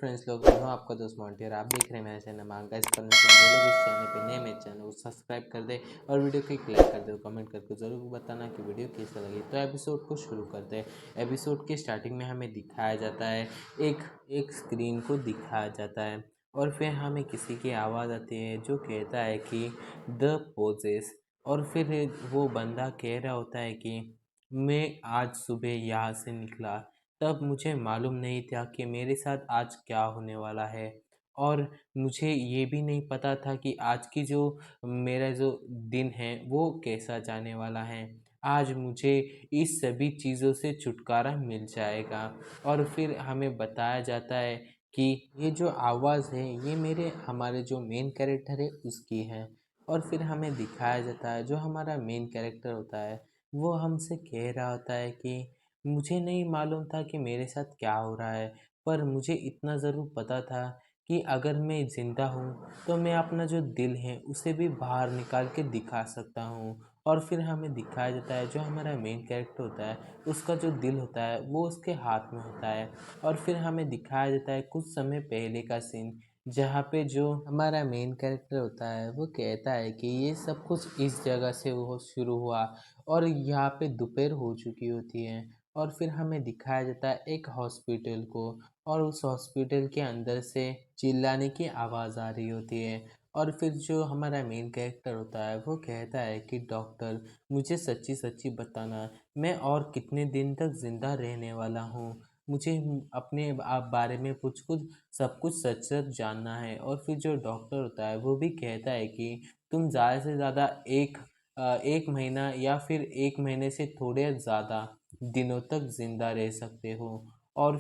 Friends लोग, मैं हूं आपका दोस्त मोंटी और आप देख रहे हैं मेरा चैनल मांगा इस पर। जो लोग इस चैनल पे नए मेरे चैनल को सब्सक्राइब कर दे और वीडियो को एक लाइक कर दे और कमेंट करके ज़रूर बताना कि वीडियो कैसा लगी। तो एपिसोड को शुरू करते हैं। एपिसोड के स्टार्टिंग में हमें दिखाया जाता है एक एक स्क्रीन को दिखाया जाता है और फिर हमें किसी की आवाज़ आती है जो कहता है कि द पोजेस। और फिर वो बंदा कह रहा होता है कि मैं आज सुबह यहाँ से निकला, तब मुझे मालूम नहीं था कि मेरे साथ आज क्या होने वाला है। और मुझे ये भी नहीं पता था कि आज की जो मेरा जो दिन है वो कैसा जाने वाला है। आज मुझे इस सभी चीज़ों से छुटकारा मिल जाएगा। और फिर हमें बताया जाता है कि ये जो आवाज़ है ये मेरे हमारे जो मेन कैरेक्टर है उसकी है। और फिर हमें दिखाया जाता है जो हमारा मेन कैरेक्टर होता है वो हमसे कह रहा होता है कि मुझे नहीं मालूम था कि मेरे साथ क्या हो रहा है, पर मुझे इतना ज़रूर पता था कि अगर मैं ज़िंदा हूँ तो मैं अपना जो दिल है उसे भी बाहर निकाल के दिखा सकता हूँ। और फिर हमें दिखाया जाता है जो हमारा मेन कैरेक्टर होता है उसका जो दिल होता है वो उसके हाथ में होता है। और फिर हमें दिखाया जाता है कुछ समय पहले का सीन जहाँ पे जो हमारा मेन कैरेक्टर होता है वो कहता है कि ये सब कुछ इस जगह से वो शुरू हुआ और यहाँ पे दोपहर हो चुकी होती है। और फिर हमें दिखाया जाता है एक हॉस्पिटल को और उस हॉस्पिटल के अंदर से चिल्लाने की आवाज़ आ रही होती है। और फिर जो हमारा मेन कैरेक्टर होता है वो कहता है कि डॉक्टर, मुझे सच्ची सच्ची बताना, मैं और कितने दिन तक ज़िंदा रहने वाला हूँ। मुझे अपने आप बारे में कुछ कुछ सब कुछ सच सच जानना है। और फिर जो डॉक्टर होता है वो भी कहता है कि तुम ज़्यादा से ज़्यादा एक महीना या फिर एक महीने से थोड़े ज़्यादा दिनों तक ज़िंदा रह सकते हो। और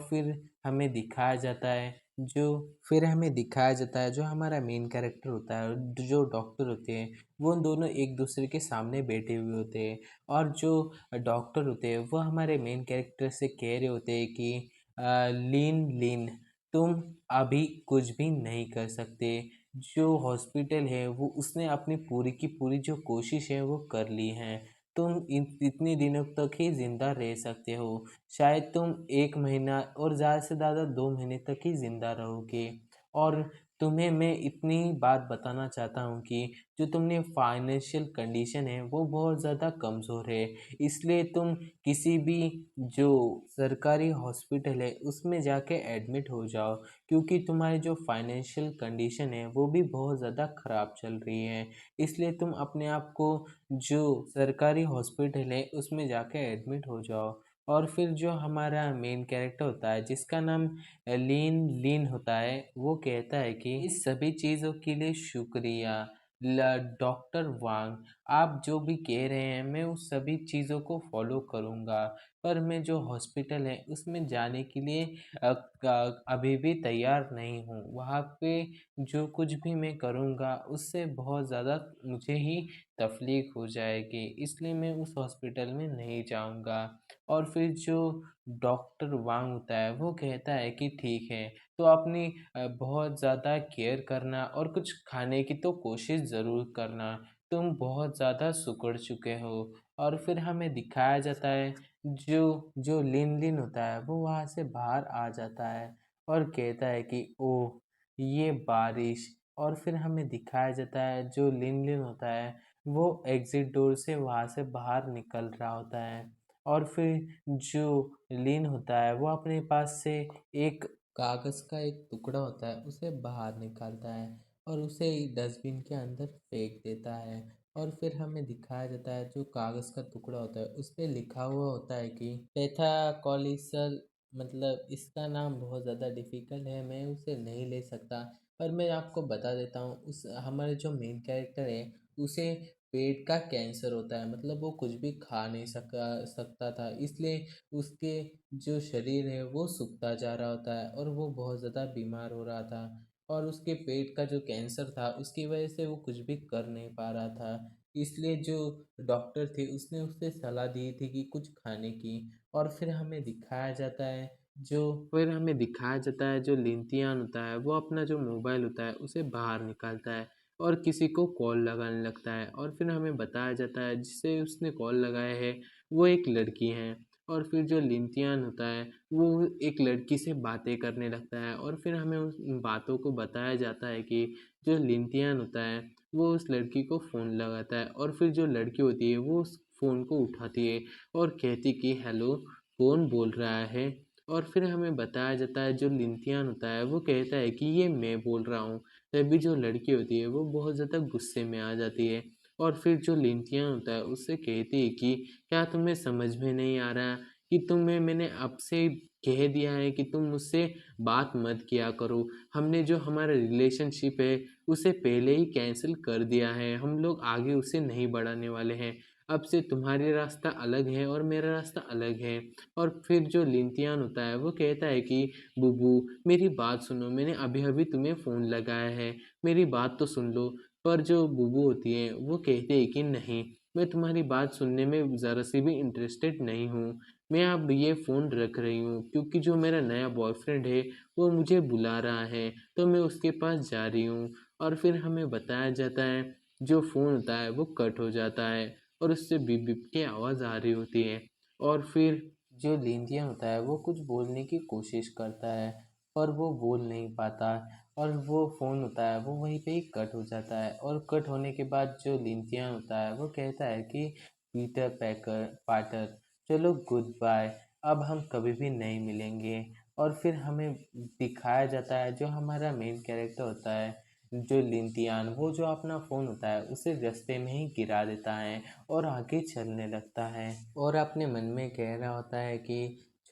हमें दिखाया जाता है जो फिर हमें दिखाया जाता है जो हमारा मेन कैरेक्टर होता है और जो डॉक्टर होते हैं वो दोनों एक दूसरे के सामने बैठे हुए होते हैं। और जो डॉक्टर होते हैं वो हमारे मेन कैरेक्टर से कह रहे होते हैं कि लीन लीन, तुम अभी कुछ भी नहीं कर सकते। जो हॉस्पिटल है वो उसने अपनी पूरी की पूरी जो कोशिश है वो कर ली है। तुम इन इतने दिनों तक ही ज़िंदा रह सकते हो। शायद तुम 1 महीना और ज़्यादा से ज़्यादा 2 महीने तक ही ज़िंदा रहोगे। और तुम्हें मैं इतनी बात बताना चाहता हूँ कि जो तुमने फाइनेंशियल कंडीशन है वो बहुत ज़्यादा कमज़ोर है। इसलिए तुम किसी भी जो सरकारी हॉस्पिटल है उसमें जाके एडमिट हो जाओ, क्योंकि तुम्हारी जो फाइनेंशियल कंडीशन है वो भी बहुत ज़्यादा ख़राब चल रही है। इसलिए तुम अपने आप को जो सरकारी हॉस्पिटल है उसमें जाके एडमिट हो जाओ। और फिर जो हमारा मेन कैरेक्टर होता है जिसका नाम लीन लीन होता है वो कहता है कि इस सभी चीज़ों के लिए शुक्रिया डॉक्टर वांग, आप जो भी कह रहे हैं मैं उस सभी चीज़ों को फॉलो करूँगा। पर मैं जो हॉस्पिटल है उसमें जाने के लिए अभी भी तैयार नहीं हूँ। वहाँ पे जो कुछ भी मैं करूँगा उससे बहुत ज़्यादा मुझे ही तकलीफ़ हो जाएगी, इसलिए मैं उस हॉस्पिटल में नहीं जाऊँगा। और फिर जो डॉक्टर वांग होता है वो कहता है कि ठीक है, तो अपनी बहुत ज़्यादा केयर करना और कुछ खाने की तो कोशिश ज़रूर करना, तुम बहुत ज़्यादा सिकुड़ चुके हो। और फिर हमें दिखाया जाता है जो जो लिन लिन होता है वो वहाँ से बाहर आ जाता है और कहता है कि ओह, ये बारिश। और फिर हमें दिखाया जाता है जो लिन लिन होता है वो एग्ज़िट डोर से वहाँ से बाहर निकल रहा होता है। और फिर जो लिन होता है वो अपने पास से एक कागज़ का एक टुकड़ा होता है उसे बाहर निकालता है और उसे डस्टबिन के अंदर फेंक देता है। और फिर हमें दिखाया जाता है जो कागज़ का टुकड़ा होता है उस पे लिखा हुआ होता है कि पेथाकोलिसल, मतलब इसका नाम बहुत ज़्यादा डिफ़िकल्ट है, मैं उसे नहीं ले सकता। पर मैं आपको बता देता हूँ, उस हमारे जो मेन कैरेक्टर है उसे पेट का कैंसर होता है, मतलब वो कुछ भी खा नहीं सकता था, इसलिए उसके जो शरीर है वो सूखता जा रहा होता है और वो बहुत ज़्यादा बीमार हो रहा था। और उसके पेट का जो कैंसर था उसकी वजह से वो कुछ भी कर नहीं पा रहा था। इसलिए जो डॉक्टर थे उसने उसे सलाह दी थी कि कुछ खाने की। और फिर हमें दिखाया जाता है जो लिंथियान होता है वो अपना जो मोबाइल होता है उसे बाहर निकालता है और किसी को कॉल लगाने लगता है। और फिर हमें बताया जाता है जिसे उसने कॉल लगाया है वो एक लड़की है। और फिर जो लिंतियान होता है वो एक लड़की से बातें करने लगता है और फिर हमें उस बातों को बताया जाता है कि जो लिंतियान होता है वो उस लड़की को फ़ोन लगाता है और फिर जो लड़की होती है वो उस फ़ोन को उठाती है और कहती कि हेलो, कौन बोल रहा है? और फिर हमें बताया जाता है जो लिंतियान होता है वो कहता है कि ये मैं बोल रहा हूँ। तभी जो लड़की होती है वो बहुत ज़्यादा गुस्से में आ जाती है और फिर जो लिंतियान होता है उससे कहती है कि क्या तुम्हें समझ में नहीं आ रहा कि तुम्हें मैंने अब से कह दिया है कि तुम मुझसे बात मत किया करो। हमने जो हमारा रिलेशनशिप है उसे पहले ही कैंसिल कर दिया है। हम लोग आगे उसे नहीं बढ़ाने वाले हैं। अब से तुम्हारी रास्ता अलग है और मेरा रास्ता अलग है। और फिर जो लिंतियान होता है वो कहता है कि बुबू मेरी बात सुनो, मैंने अभी-अभी तुम्हें फ़ोन लगाया है, मेरी बात तो सुन लो। पर जो बुबू होती है वो कहती है कि नहीं, मैं तुम्हारी बात सुनने में ज़रा-सी भी इंटरेस्टेड नहीं हूँ। मैं अब ये फ़ोन रख रही हूँ क्योंकि जो मेरा नया बॉयफ्रेंड है वो मुझे बुला रहा है, तो मैं उसके पास जा रही हूँ। और फिर हमें बताया जाता है जो फ़ोन होता है वो कट हो जाता है और उससे बीप बीप की आवाज़ आ रही होती है। और फिर जो लेंथिया होता है वो कुछ बोलने की कोशिश करता है पर वो बोल नहीं पाता और वो फ़ोन होता है वो वहीं पे ही कट हो जाता है और कट होने के बाद जो लिंथिया होता है वो कहता है कि पीटर पैकर पाटर चलो गुड बाय, अब हम कभी भी नहीं मिलेंगे। और फिर हमें दिखाया जाता है जो हमारा मेन कैरेक्टर होता है जो लिंतियान वो जो अपना फ़ोन होता है उसे रास्ते में ही गिरा देता है और आगे चलने लगता है और अपने मन में कह रहा होता है कि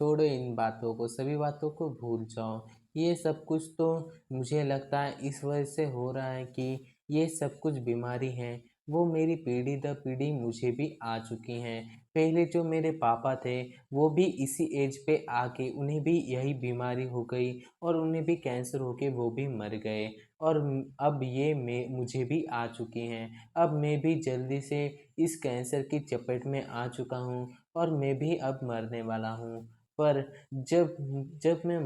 छोड़ो इन बातों को, सभी बातों को भूल जाओ। ये सब कुछ तो मुझे लगता है इस वजह से हो रहा है कि ये सब कुछ बीमारी है वो मेरी पीढ़ी दर पीढ़ी मुझे भी आ चुकी हैं। पहले जो मेरे पापा थे वो भी इसी एज पे आके उन्हें भी यही बीमारी हो गई और उन्हें भी कैंसर होके वो भी मर गए और अब ये मैं मुझे भी आ चुकी हैं। अब मैं भी जल्दी से इस कैंसर की चपेट में आ चुका हूँ और मैं भी अब मरने वाला हूँ। पर जब जब मैं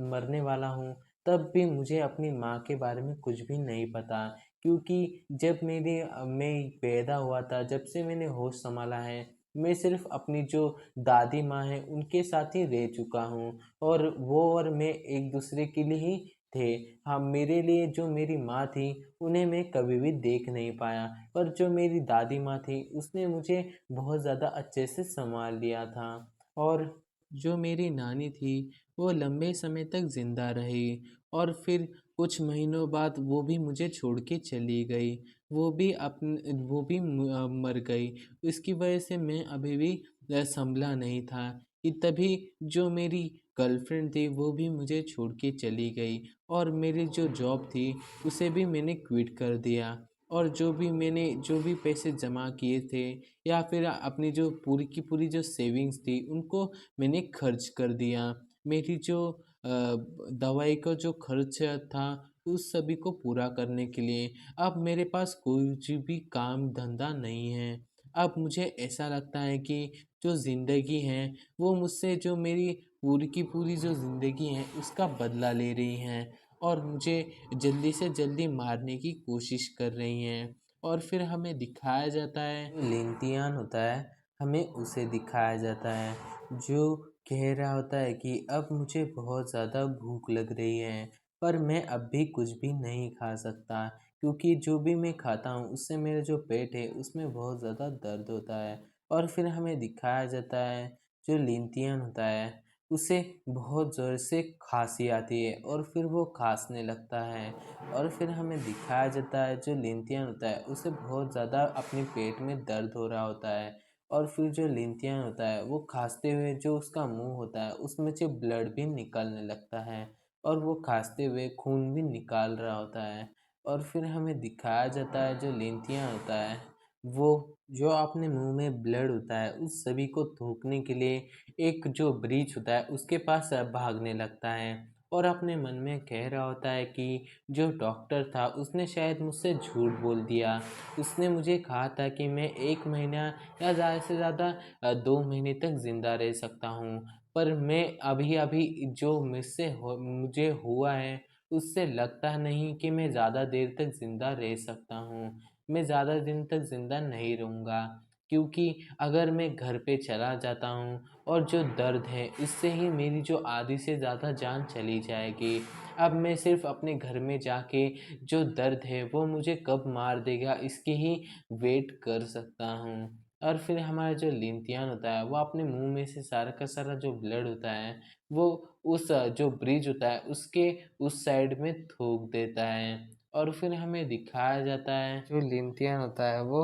मरने वाला हूँ तब भी मुझे अपनी माँ के बारे में कुछ भी नहीं पता क्योंकि जब मैं पैदा हुआ था, जब से मैंने होश संभाला है, मैं सिर्फ़ अपनी जो दादी माँ हैं उनके साथ ही रह चुका हूँ और वो और मैं एक-दूसरे के लिए ही थे। हाँ, मेरे लिए जो मेरी माँ थी उन्हें मैं कभी भी देख नहीं पाया, पर जो मेरी दादी माँ थी उसने मुझे बहुत ज़्यादा अच्छे से सँभाल लिया था। और जो मेरी नानी थी वो लंबे समय तक ज़िंदा रही और फिर कुछ महीनों बाद वो भी मुझे छोड़ के चली गई। वो भी मर गई। इसकी वजह से मैं अभी भी सँभला नहीं था कि तभी जो मेरी गर्लफ्रेंड थी वो भी मुझे छोड़ के चली गई और मेरी जो जॉब थी उसे भी मैंने क्विट कर दिया और जो भी पैसे जमा किए थे या फिर अपनी जो पूरी की पूरी जो सेविंग्स थी उनको मैंने खर्च कर दिया। मेरी जो दवाई का जो खर्च था उस सभी को पूरा करने के लिए अब मेरे पास कोई भी काम धंधा नहीं है। अब मुझे ऐसा लगता है कि जो ज़िंदगी है वो मुझसे जो मेरी पूरी की पूरी जो ज़िंदगी है उसका बदला ले रही हैं और मुझे जल्दी से जल्दी मारने की कोशिश कर रही हैं। और फिर हमें दिखाया जाता है जो लिंतियान होता है हमें उसे दिखाया जाता है जो कह रहा होता है कि अब मुझे बहुत ज़्यादा भूख लग रही है पर मैं अब भी कुछ भी नहीं खा सकता क्योंकि जो भी मैं खाता हूँ उससे मेरा जो पेट है उसमें बहुत ज़्यादा दर्द होता है। और फिर हमें दिखाया जाता है जो लिंतियान होता है उसे बहुत ज़ोर से खांसी आती है और फिर वो खाँसने लगता है और फिर हमें दिखाया जाता है जो लिंतियान होता है उसे बहुत ज़्यादा अपने पेट में दर्द हो रहा होता है और फिर जो लिंतियान होता है वो खाँसते हुए जो उसका मुंह होता है उसमें से ब्लड भी निकलने लगता है और वो खाँसते हुए खून भी निकाल रहा होता है। और फिर हमें दिखाया जाता है जो लिंतियान होता है वो जो अपने मुंह में ब्लड होता है उस सभी को थूकने के लिए एक जो ब्रीच होता है उसके पास भागने लगता है और अपने मन में कह रहा होता है कि जो डॉक्टर था उसने शायद मुझसे झूठ बोल दिया। उसने मुझे कहा था कि मैं 1 महीना या ज़्यादा से ज़्यादा 2 महीने तक ज़िंदा रह सकता हूँ। पर मैं अभी-अभी जो मुझे हुआ है उससे लगता नहीं कि मैं ज़्यादा देर तक ज़िंदा रह सकता हूँ। मैं ज़्यादा दिन तक ज़िंदा नहीं रहूँगा। क्योंकि अगर मैं घर पे चला जाता हूँ और जो दर्द है इससे ही मेरी जो आधी से ज़्यादा जान चली जाएगी। अब मैं सिर्फ अपने घर में जाके जो दर्द है वो मुझे कब मार देगा इसकी ही वेट कर सकता हूँ। और फिर हमारा जो लिंतियान होता है वो अपने मुंह में से सारा का सारा जो ब्लड होता है वो उस जो ब्रिज होता है उसके उस साइड में थूक देता है। और फिर हमें दिखाया जाता है जो लिंतियान होता है वो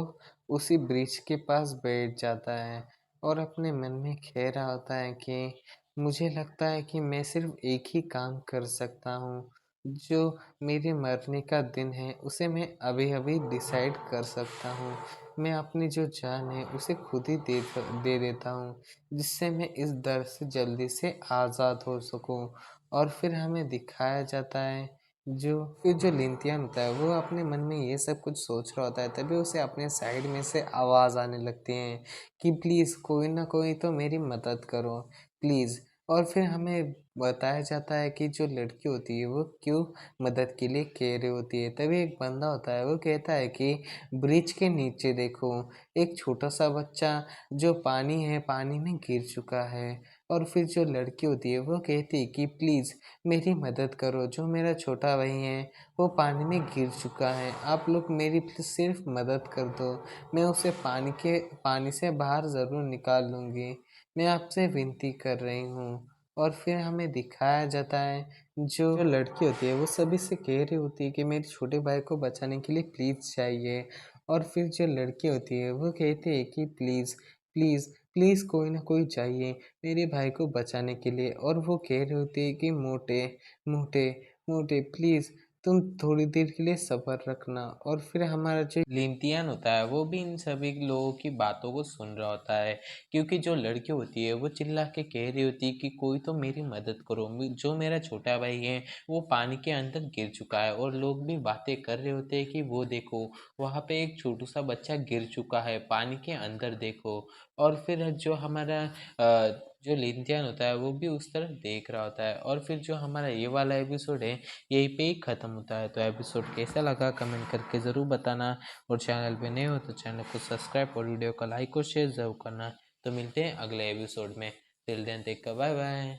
उसी ब्रिज के पास बैठ जाता है और अपने मन में कह रहा होता है कि मुझे लगता है कि मैं सिर्फ एक ही काम कर सकता हूँ, जो मेरे मरने का दिन है उसे मैं अभी अभी डिसाइड कर सकता हूँ। मैं अपनी जो जान है उसे खुद ही दे देता हूँ, जिससे मैं इस दर्द से जल्दी से आज़ाद हो सकूँ। और फिर हमें दिखाया जाता है जो लिंतियान होता है वो अपने मन में ये सब कुछ सोच रहा होता है, तभी उसे अपने साइड में से आवाज़ आने लगती है कि प्लीज़ कोई ना कोई तो मेरी मदद करो, प्लीज़। और फिर हमें बताया जाता है कि जो लड़की होती है वो क्यों मदद के लिए कह रही होती है। तभी एक बंदा होता है वो कहता है कि ब्रिज के नीचे देखो, एक छोटा सा बच्चा जो पानी है पानी में गिर चुका है। और फिर जो लड़की होती है वो कहती है कि प्लीज़ मेरी मदद करो, जो मेरा छोटा भाई है वो पानी में गिर चुका है, आप लोग मेरी प्लीज़ सिर्फ मदद कर दो, मैं उसे पानी से बाहर ज़रूर निकाल लूँगी, मैं आपसे विनती कर रही हूँ। और फिर हमें दिखाया जाता है जो लड़की होती है वो सभी से कह रही होती है कि मेरे छोटे भाई को बचाने के लिए प्लीज़ चाहिए। और फिर जो लड़की होती है वो कहती है कि प्लीज़ प्लीज़ प्लीज़ कोई ना कोई चाहिए मेरे भाई को बचाने के लिए। और वो कह रही होती है कि मोटे मोटे मोटे प्लीज़ तुम थोड़ी देर के लिए सब्र रखना। और फिर हमारा जो लिंटियन होता है वो भी इन सभी लोगों की बातों को सुन रहा होता है, क्योंकि जो लड़की होती है वो चिल्ला के कह रही होती है कि कोई तो मेरी मदद करो, जो मेरा छोटा भाई है वो पानी के अंदर गिर चुका है। और लोग भी बातें कर रहे होते हैं कि वो देखो वहाँ पे एक छोटू सा बच्चा गिर चुका है, पानी के अंदर देखो। और फिर जो हमारा जो लिंथियन होता है वो भी उस तरफ देख रहा होता है। और फिर जो हमारा ये वाला एपिसोड है यहीं पे ही ख़त्म होता है। तो एपिसोड कैसा लगा कमेंट करके ज़रूर बताना, और चैनल पे नए हो तो चैनल को सब्सक्राइब और वीडियो को लाइक और शेयर ज़रूर करना। तो मिलते हैं अगले एपिसोड में। Till then take care, bye bye.